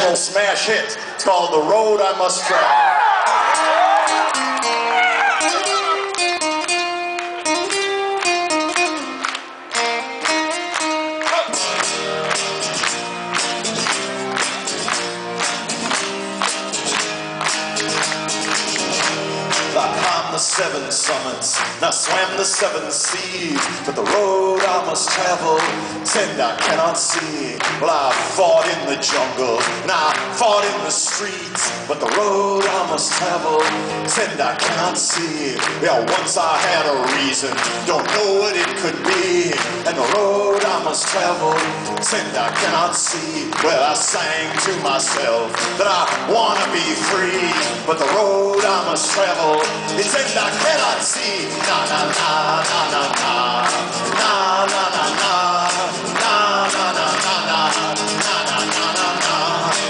old smash hit. It's called The Road I Must Travel. I climbed the 7 summits, and I swam the 7 seas, but the road I must travel, send I cannot see. Well, I fought in the jungle, and I fought in the streets, but the road I must travel, send I cannot see. Yeah, once I had a reason, don't know what it could be, and the road I must travel, send I cannot see. Well, I sang to myself that I wanna be free, but the road I must travel, it's end I cannot see. Na na na na na na na na na na na na na na na na na.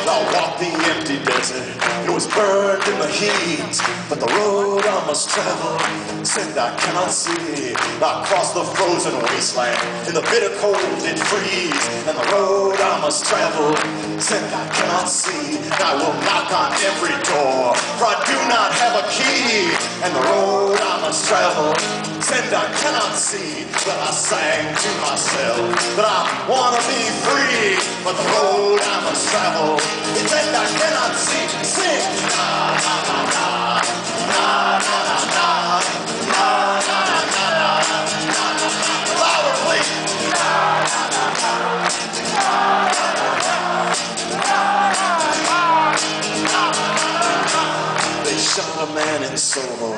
I walked the empty desert, it was burned in the heat, but the road I must travel, send I cannot see. I crossed the frozen wasteland, in the bitter cold it freeze, and the road I must travel, send I cannot see. I will knock on every door, for I do not have a key, and the road I must travel, send I cannot see. But I sang to myself that I wanna be free, but the road I must travel, it's end I cannot see. Sing! Na na na na na na na na na na na na na. Louder, please! Na na na na na na. They shot a man in Soho,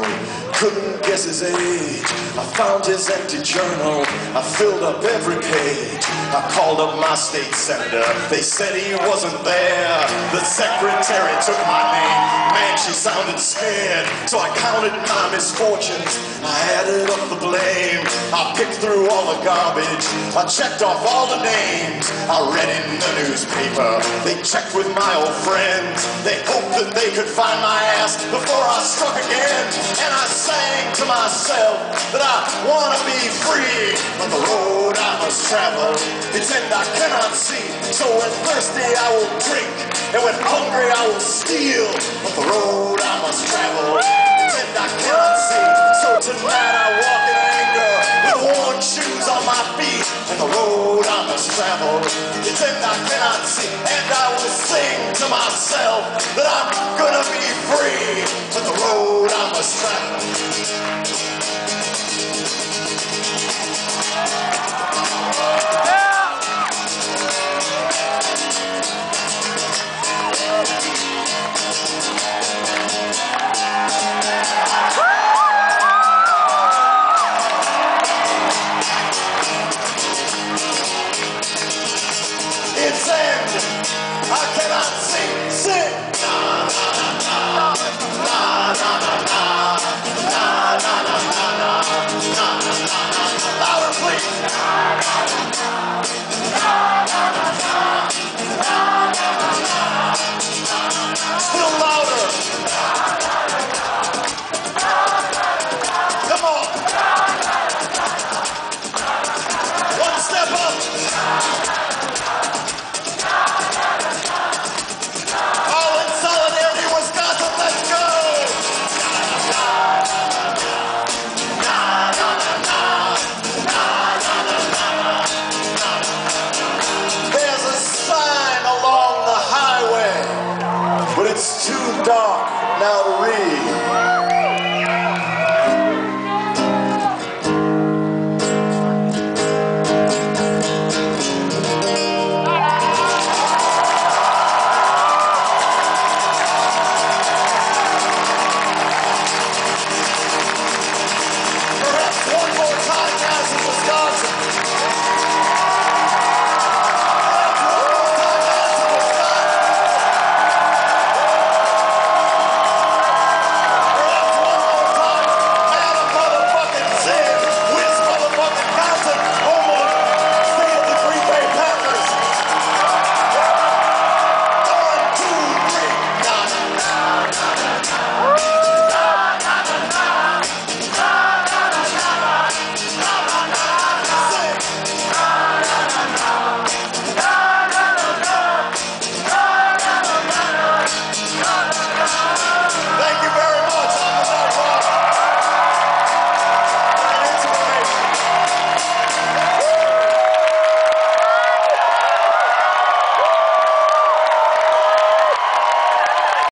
couldn't guess his age. I found his empty journal, I filled up every page. I called up my state senator, they said he wasn't there. The secretary took my name, man, she sounded scared. So I counted my misfortunes, I added up the blame. I picked through all the garbage, I checked off all the names. I read in the newspaper, they checked with my old friends. They hoped that they could find my ass before I struck again. And I sang to myself that I wanna be free, but the road I must travel, it's end I cannot see. So when thirsty I will drink, and when hungry I will steal, but the road I must travel, it's end I cannot see. So tonight I walk in anger, with worn shoes on my feet, and the road I must travel, it's end I cannot see. And I will sing to myself that I'm gonna be free, but the road I must travel. It's end I cannot see. Sing. Na na na na na na na na na na na na na na. Louder, please. Still louder. Come on. One step up. All in solidarity, Wisconsin, let's go! There's a sign along the highway, but it's too dark now to read.